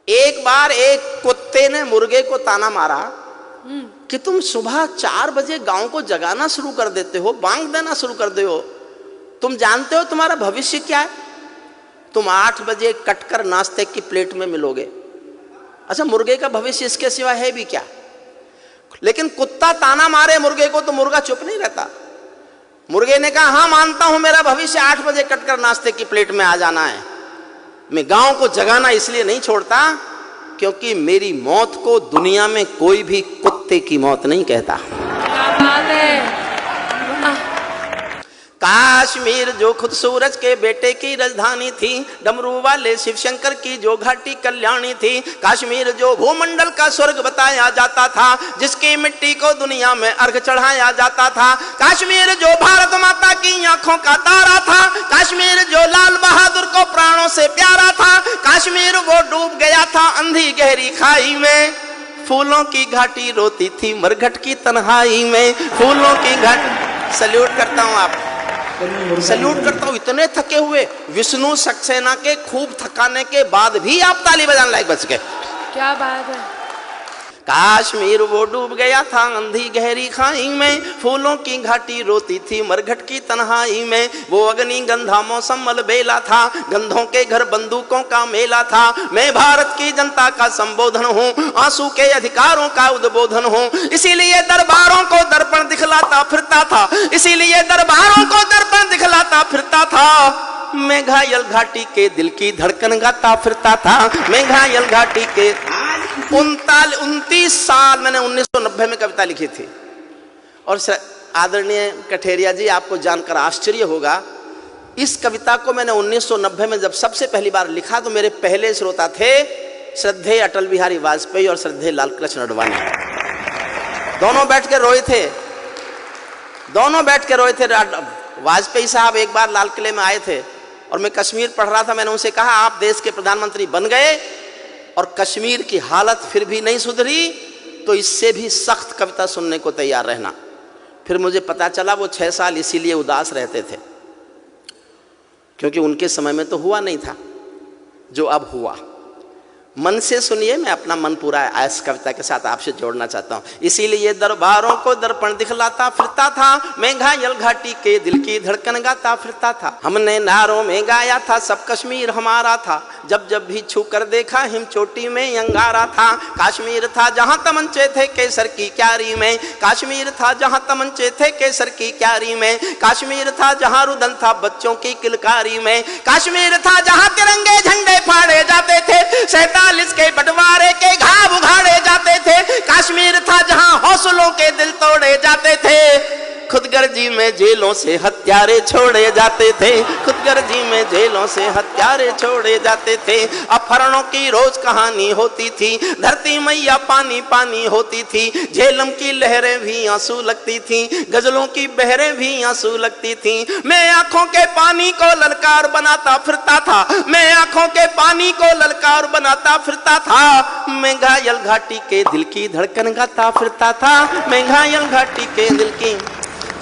एक बार एक कुत्ते ने मुर्गे को ताना मारा कि तुम सुबह 4 बजे गांव को जगाना शुरू कर देते हो, बांग देना शुरू कर दे हो, तुम जानते हो तुम्हारा भविष्य क्या है? तुम 8 बजे कटकर नाश्ते की प्लेट में मिलोगे। अच्छा, मुर्गे का भविष्य इसके सिवा है भी क्या? लेकिन कुत्ता ताना मारे मुर्गे को तो मुर्गा चुप नहीं रहता। मुर्गे ने कहा, हाँ मानता हूं मेरा भविष्य 8 बजे कटकर नाश्ते की प्लेट में आ जाना है। मैं गांव को जगाना इसलिए नहीं छोड़ता क्योंकि मेरी मौत को दुनिया में कोई भी कुत्ते की मौत नहीं कहता। क्या बात है। काश्मीर जो खुद सूरज के बेटे की राजधानी थी, डमरू वाले शिव शंकर की जो घाटी कल्याणी थी, काश्मीर जो भूमंडल का स्वर्ग बताया जाता था, जिसकी मिट्टी को दुनिया में अर्घ चढ़ाया जाता था, काश्मीर जो भारत माता की आंखों का तारा था, काश्मीर जो लाल बहादुर को प्राणों से प्यारा था, काश्मीर वो डूब गया था अंधी गहरी खाई में, फूलों की घाटी रोती थी मरघट की तन्हाई में, फूलों की घाटी। सल्यूट करता हूं आप, सल्यूट करता हूं। इतने थके हुए विष्णु सक्सेना के खूब थकाने के बाद भी आप ताली बजाने लायक बच गए। क्या बात है। काश्मीर वो डूब गया था अंधी गहरी खाई में, फूलों की घाटी रोती थी मरघट की तन्हाई में, वो अग्नि गंधा मौसम मलबेला था, गंधों के घर बंदूकों का मेला था, मैं भारत की जनता का संबोधन हूँ, आंसू के अधिकारों का उद्बोधन हूँ, इसीलिए दरबारों को दर्पण दिखलाता फिरता था, इसीलिए दरबारों को दर्पण दिखलाता फिरता था, मैं घायल घाटी के दिल की धड़कन गाता फिरता था, मैं घायल घाटी के 29 साल मैंने 1990 में कविता लिखी थी। और आदरणीय कठेरिया जी, आपको जानकर आश्चर्य होगा, इस कविता को मैंने 1990 में जब सबसे पहली बार लिखा तो मेरे पहले श्रोता थे श्रद्धेय अटल बिहारी वाजपेयी और श्रद्धेय लालकृष्ण आडवाणी। दोनों बैठ के रोए थे, दोनों बैठ के रोए थे। वाजपेयी साहब एक बार लाल किले में आए थे और मैं कश्मीर पढ़ रहा था। मैंने उनसे कहा, आप देश के प्रधानमंत्री बन गए और कश्मीर की हालत फिर भी नहीं सुधरी तो इससे भी सख्त कविता सुनने को तैयार रहना। फिर मुझे पता चला वो 6 साल इसीलिए उदास रहते थे क्योंकि उनके समय में तो हुआ नहीं था जो अब हुआ। मन से सुनिए, मैं अपना मन पूरा इस कविता के साथ आपसे जोड़ना चाहता हूँ। इसीलिए दरबारों को दर्पण दिखलाता फिरता था, मैं घायल घाटी के दिल की धड़कन गाता फिरता था, हमने नारों में गाया था सब कश्मीर हमारा था, जब जब भी छू कर देखा हिम चोटी में अंगारा था, काश्मीर था जहाँ तमंचे थे केसर की क्यारी में, काश्मीर था जहाँ तमंचे थे केसर की क्यारी में, काश्मीर था जहाँ रुदन था बच्चों की किलकारी में, काश्मीर था जहाँ तिरंगे झंडे फाड़े जाते थे, 47 के बंटवारे के घाव उघाड़े जाते थे, काश्मीर था जहां हौसलों के दिल तोड़े जाते थे, खुदगर्जी में जेलों से हत्यारे छोड़े जाते थे, खुदगर्जी में जेलों से हत्यारे छोड़े जाते थे, अपहरणों की रोज कहानी होती थी, धरती मैया पानी पानी होती थी, झेलम की लहरें भी आंसू लगती थी, गजलों की बहरें भी आंसू लगती थी, मैं आंखों के पानी को ललकार बनाता फिरता था, मैं आंखों के पानी को ललकार बनाता फिरता था, मैं घायल घाटी के दिल की धड़कन गाता फिरता था, मैं घायल घाटी के दिल की।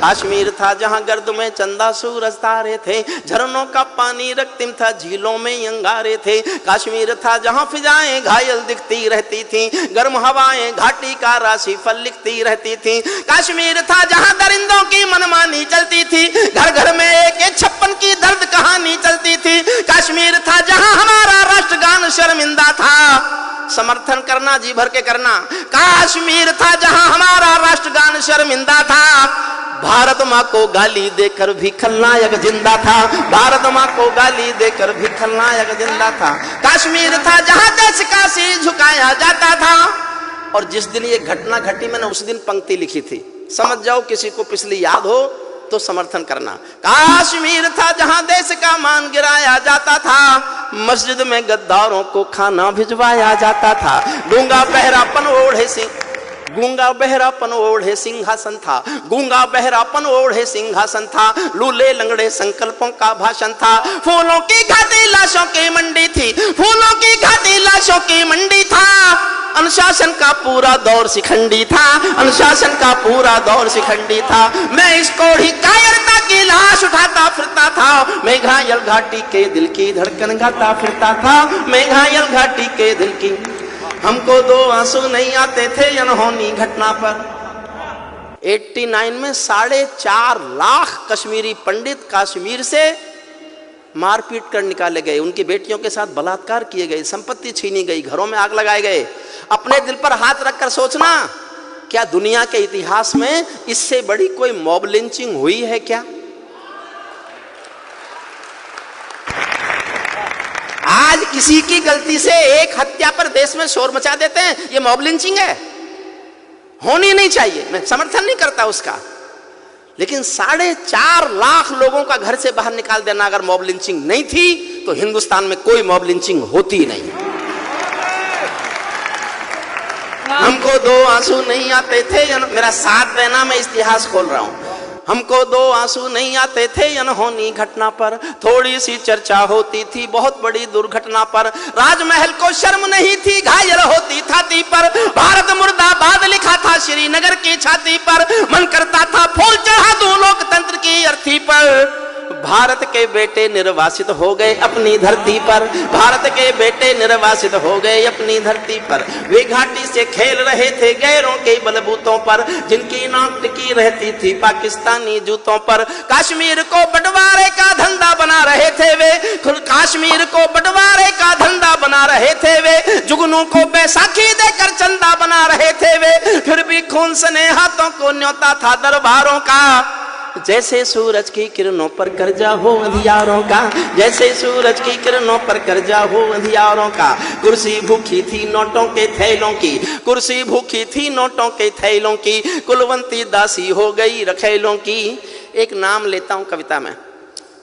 काश्मीर था जहां गर्द में चंदा सूरज तारे थे, झरनों का पानी रक्तिम था झीलों में अंगारे थे, काश्मीर था जहां फिजाएं घायल दिखती रहती थी, गर्म हवाएं घाटी का राशि फल लिखती रहती थी, काश्मीर था जहां दरिंदों की मनमानी चलती थी, घर घर में एक 56 की दर्द कहानी चलती थी, काश्मीर था जहां हमारा राष्ट्रगान शर्मिंदा था, समर्थन करना जी भर के करना, काश्मीर था जहां हमारा राष्ट्रगान शर्मिंदा था, भारत माँ को गाली देकर भी खलनायक जिंदा था, भारत माँ को गाली देकर भी खलनायक जिंदा था, काश्मीर था जहां देश का सिर झुकाया जाता था। और जिस दिन ये घटना घटी मैंने उस दिन पंक्ति लिखी थी, समझ जाओ किसी को पिछली याद हो तो समर्थन करना। काश्मीर था जहां देश का मान गिराया जाता था, मस्जिद में गद्दारों को खाना भिजवाया जाता था, गूंगा बहरापन ओढ़े सिंह, गूंगा बहरापन ओढ़े सिंहासन था, गूंगा बहरापन ओढ़े सिंहासन था, लूले लंगड़े संकल्पों का भाषण था, फूलों की घाटी लाशों की मंडी थी, फूलों की घाटी लाशों की मंडी था, अनुशासन का पूरा दौर शिखंडी था, अनुशासन का पूरा दौर शिखंडी था। मैं इस कोढ़ी कायरता की लाश उठाता फिरता था, मैं घायल घाटी के दिल की धड़कन गाता फिरता था, मैं घायल घाटी के दिल की। हमको दो आंसू नहीं आते थे अनहोनी घटना पर। 89 में 4.5 लाख कश्मीरी पंडित कश्मीर से मारपीट कर निकाले गए, उनकी बेटियों के साथ बलात्कार किए गए, संपत्ति छीनी गई, घरों में आग लगाए गए। अपने दिल पर हाथ रखकर सोचना, क्या दुनिया के इतिहास में इससे बड़ी कोई मॉब लिंचिंग हुई है क्या? आज किसी की गलती से एक हत्या पर देश में शोर मचा देते हैं, ये मॉब लिंचिंग है, होनी नहीं चाहिए। मैं समर्थन नहीं करता उसका, लेकिन 4.5 लाख लोगों का घर से बाहर निकाल देना अगर मॉब लिंचिंग नहीं थी तो हिंदुस्तान में कोई मॉब लिंचिंग होती नहीं। हमको दो आंसू नहीं आते थे, मेरा साथ देना, मैं इतिहास खोल रहा हूं। हमको दो आंसू नहीं आते थे अनहोनी घटना पर, थोड़ी सी चर्चा होती थी बहुत बड़ी दुर्घटना पर। राजमहल को शर्म नहीं थी, घायल होती छाती पर, भारत मुर्दाबाद लिखा था श्रीनगर की छाती पर। मन करता था फूल चढ़ा दूं लोकतंत्र की अर्थी पर। भारत के बेटे निर्वासित हो गए अपनी धरती पर, भारत के बेटे निर्वासित हो गए अपनी धरती पर। वे घाटी से खेल रहे थे गैरों के बलबूतों पर, जिनकी नाक टिकी रहती थी पाकिस्तानी जूतों पर। कश्मीर को बंटवारे का धंधा बना रहे थे वे, कश्मीर को बंटवारे का धंधा बना रहे थे वे। जुगनू को बैसाखी देकर चंदा बना रहे थे वे, फिर भी खून सने हाथों को न्योता था दरबारों का। जैसे सूरज की किरणों पर कर्जा हो अंधियारों का, जैसे सूरज की किरणों पर कर्जा हो अंधियारों का। कुर्सी भूखी थी नोटों के थैलों की, कुर्सी भूखी थी नोटों के थैलों की, कुलवंती दासी हो गई रखेलों की। एक नाम लेता हूं कविता में,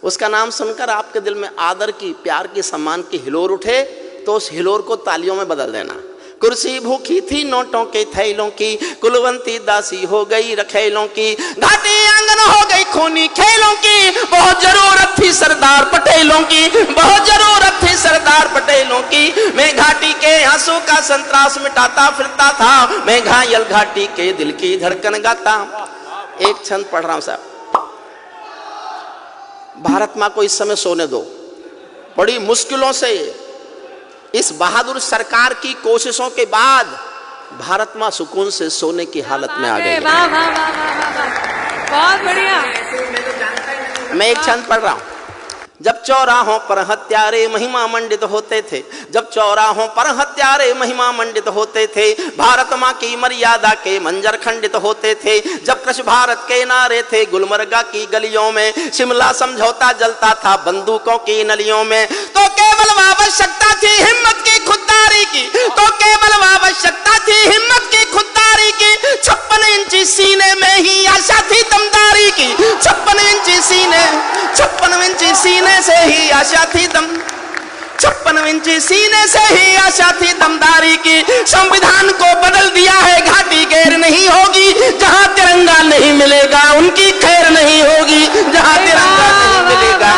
उसका नाम सुनकर आपके दिल में आदर की, प्यार की, सम्मान की हिलोर उठे तो उस हिलोर को तालियों में बदल देना। कुर्सी भूखी थी नोटों के थैलों की, कुलवंती दासी हो गई रखेलों की। घाटी आंगन हो गई खूनी खेलों की, बहुत जरूरत थी सरदार पटेलों की, बहुत जरूरत थी सरदार पटेलों की। मैं घाटी के आंसू का संतरास मिटाता फिरता था, मैं घायल घाटी के दिल की धड़कन गाता। एक छंद पढ़ रहा हूं साहब। भारत मां को इस समय सोने दो, बड़ी मुश्किलों से इस बहादुर सरकार की कोशिशों के बाद भारत मां सुकून से सोने की हालत में आ गई। वाह वाह वाह वाह वाह, बहुत बढ़िया। मैं एक छंद पढ़ रहा हूं। जब चौराहों पर हत्यारे महिमा मंडित होते थे, जब चौराहों पर हत्यारे महिमा मंडित होते थे, भारत मां की मर्यादा के मंजर खंडित होते थे। जब कृष भारत के नारे थे गुलमर्गा की गलियों में, शिमला समझौता जलता था बंदूकों की नलियों में। तो केवल आवश्यकता थी हिम्मत की खुददारी की, तो केवल आवश्यकता थी हिम्मत की खुददारी की। 56 इंची सीने में ही आशा थी दमदारी की, 56 इंची सीने, 56 इंची सीने से ही आशा थी 56 इंची सीने से ही आशा थी दमदारी की। संविधान को बदल दिया है घाटी गैर नहीं होगी, जहां तिरंगा नहीं मिलेगा उनकी खैर नहीं होगी, जहां तिरंगा नहीं मिलेगा।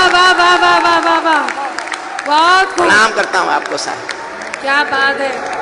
प्रणाम करता हूं आपको साहब, क्या बात है।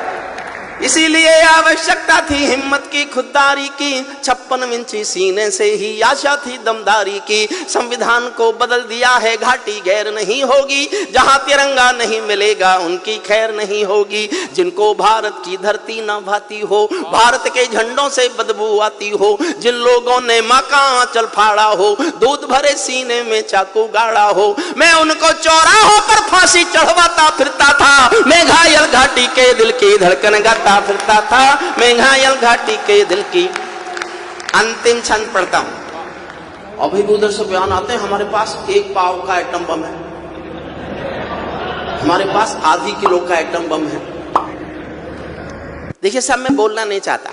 इसीलिए आवश्यकता थी हिम्मत की खुददारी की, 56 इंची सीने से ही आशा थी दमदारी की। संविधान को बदल दिया है घाटी गैर नहीं होगी, जहां तिरंगा नहीं मिलेगा उनकी खैर नहीं होगी। जिनको भारत की धरती न भाती हो, भारत के झंडों से बदबू आती हो, जिन लोगों ने मां का आंचल फाड़ा हो, दूध भरे सीने में चाकू गाड़ा हो, मैं उनको चौराहों पर फांसी चढ़वाता फिरता था। मैं घायल घाटी के दिल की धड़कन गाता फिरता था, मैं घायल घाटी के दिल की। अंतिम छंद पढ़ता हूं। अभी उधर से बयान आते हैं हमारे पास 1 पाव का एटम बम है, हमारे पास आधी किलो का एटम बम है। देखिए साहब, मैं बोलना नहीं चाहता,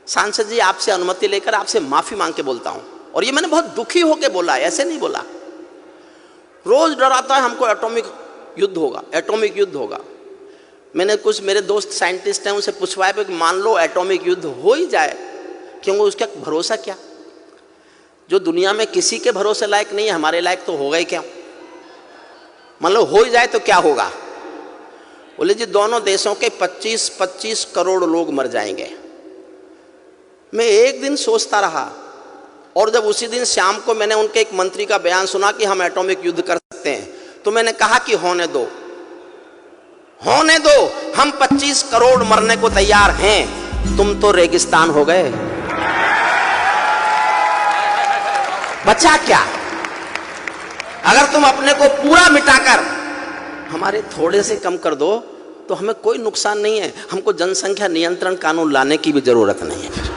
सांसद जी आपसे अनुमति लेकर आपसे माफी मांग के बोलता हूं, और ये मैंने बहुत दुखी होकर बोला, ऐसे नहीं बोला। रोज डराता है हमको एटॉमिक युद्ध होगा, एटॉमिक युद्ध होगा। मैंने कुछ मेरे दोस्त साइंटिस्ट हैं उनसे पूछवाया कि मान लो एटॉमिक युद्ध हो ही जाए, क्योंकि उसका भरोसा क्या? जो दुनिया में किसी के भरोसे लायक नहीं है, हमारे लायक तो होगा ही क्या? मान लो हो ही जाए तो क्या होगा? बोले जी दोनों देशों के 25-25 करोड़ लोग मर जाएंगे। मैं एक दिन सोचता रहा, और जब उसी दिन शाम को मैंने उनके एक मंत्री का बयान सुना कि हम एटॉमिक युद्ध कर सकते हैं, तो मैंने कहा कि होने दो, होने दो, हम 25 करोड़ मरने को तैयार हैं, तुम तो रेगिस्तान हो गए, बचा क्या? अगर तुम अपने को पूरा मिटाकर हमारे थोड़े से कम कर दो तो हमें कोई नुकसान नहीं है, हमको जनसंख्या नियंत्रण कानून लाने की भी जरूरत नहीं है। फिर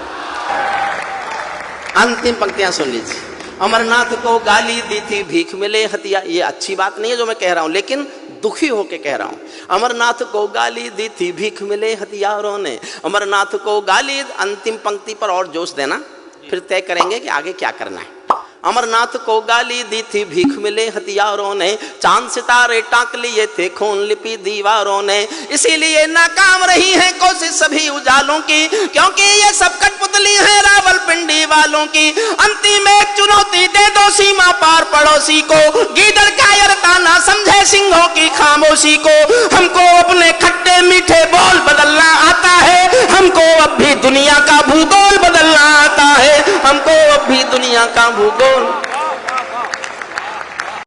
अंतिम पंक्तियां सुन लीजिए। अमरनाथ को गाली दी थी भीख मिले हथिया, ये अच्छी बात नहीं है जो मैं कह रहा हूं, लेकिन दुखी होके कह रहा हूं। अमरनाथ को गाली दी थी भीख मिले हथियारों ने, अमरनाथ को गाली। अंतिम पंक्ति पर और जोश देना, फिर तय करेंगे कि आगे क्या करना है। अमरनाथ को गाली दी थी भीख मिले हथियारों ने, चांद सितारे टांक लिए थे खून लिपि दीवारों ने, इसीलिए नाकाम रही है कोशिश सभी उजालों की, क्योंकि ये सब कठपुतली है रावलपिंडी वालों की। अंतिम एक चुनौती दे दो सीमा पार पड़ोसी को, गीदड़ कायरता ना समझे सिंहों की खामोशी को। हमको अपने खट्टे मीठे बोल बदलना आता है, हमको अब भी दुनिया का भूगोल बदलना आता है, हमको अब भी दुनिया का भूगोल